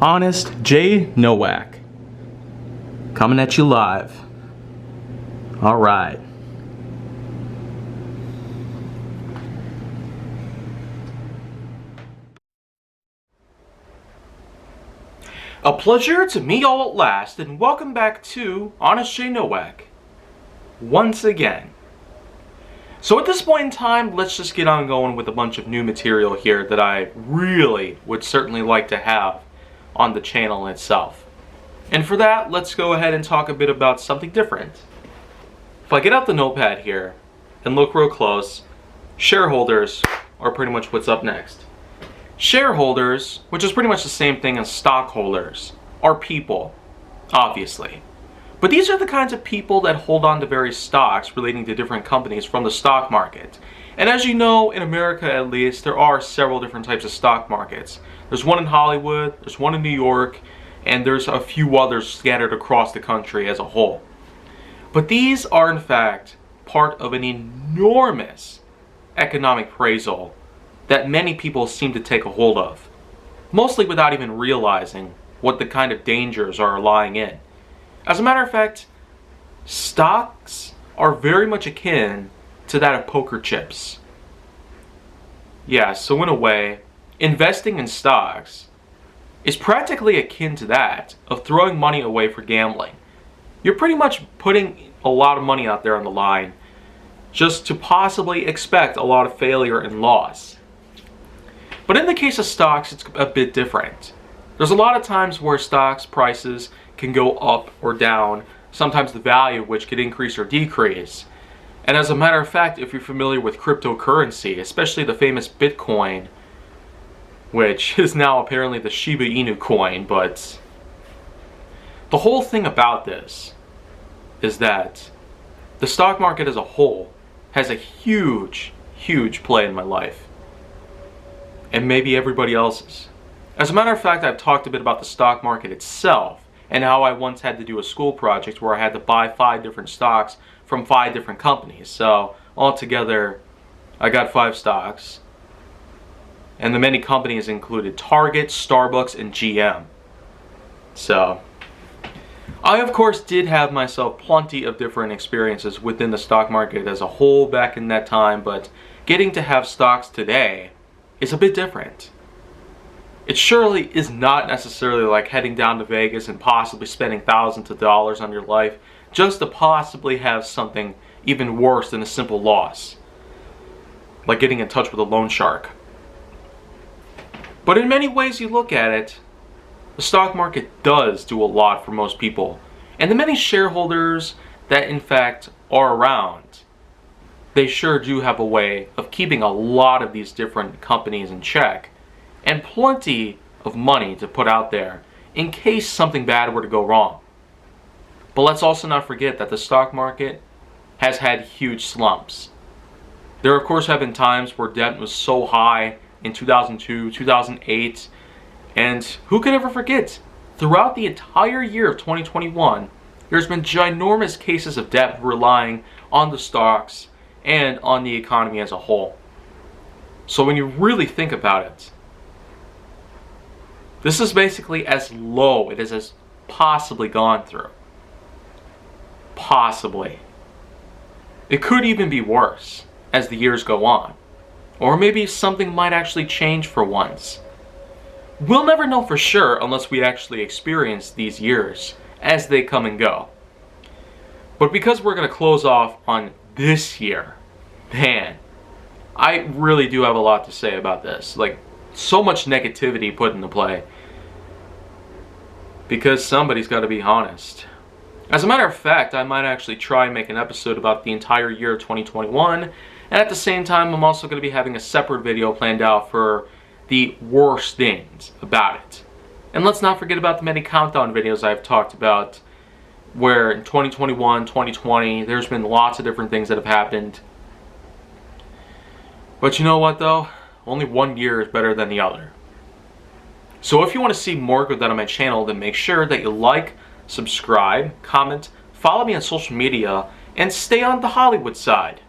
Honest J. Nowak. Coming at you live. All right. A pleasure to meet y'all at last, and welcome back to Honest J. Nowak. Once again. So at this point in time, let's just get on going with a bunch of new material here that I really would certainly like to have on the channel itself. And for that, let's go ahead and talk a bit about something different. If I get out the notepad here and look real close, shareholders are pretty much what's up next. Shareholders, which is pretty much the same thing as stockholders, are people, obviously. But these are the kinds of people that hold on to various stocks relating to different companies from the stock market. And as you know, in America at least, there are several different types of stock markets. There's one in Hollywood, there's one in New York, and there's a few others scattered across the country as a whole. But these are in fact part of an enormous economic appraisal that many people seem to take a hold of, mostly without even realizing what the kind of dangers are lying in. As a matter of fact, stocks are very much akin to that of poker chips. Yeah, so in a way, investing in stocks is practically akin to that of throwing money away for gambling. You're pretty much putting a lot of money out there on the line just to possibly expect a lot of failure and loss. But in the case of stocks, it's a bit different. There's a lot of times where stocks prices can go up or down, sometimes the value of which could increase or decrease. And as a matter of fact, if you're familiar with cryptocurrency, especially the famous Bitcoin, which is now apparently the Shiba Inu coin, but the whole thing about this is that the stock market as a whole has a huge, huge play in my life. And maybe everybody else's. As a matter of fact, I've talked a bit about the stock market itself and how I once had to do a school project where I had to buy 5 different stocks from 5 different companies. So altogether, I got 5 stocks. And the many companies included Target, Starbucks, and GM. So I of course did have myself plenty of different experiences within the stock market as a whole back in that time, but getting to have stocks today is a bit different. It surely is not necessarily like heading down to Vegas and possibly spending thousands of dollars on your life just to possibly have something even worse than a simple loss, like getting in touch with a loan shark. But in many ways you look at it, the stock market does do a lot for most people. And the many shareholders that in fact are around, they sure do have a way of keeping a lot of these different companies in check and plenty of money to put out there in case something bad were to go wrong. But let's also not forget that the stock market has had huge slumps. There of course have been times where debt was so high in 2002, 2008, and who could ever forget, throughout the entire year of 2021, there's been ginormous cases of debt relying on the stocks and on the economy as a whole. So when you really think about it, this is basically as low it has possibly gone through. Possibly. It could even be worse as the years go on. Or maybe something might actually change for once. We'll never know for sure unless we actually experience these years as they come and go. But because we're going to close off on this year, man, I really do have a lot to say about this. Like, so much negativity put into play. Because somebody's got to be honest. As a matter of fact, I might actually try and make an episode about the entire year of 2021. And at the same time, I'm also going to be having a separate video planned out for the worst things about it. And let's not forget about the many countdown videos I've talked about, where in 2021, 2020, there's been lots of different things that have happened. But you know what though? Only one year is better than the other. So if you want to see more of that on my channel, then make sure that you like, subscribe, comment, follow me on social media, and stay on the Hollywood side.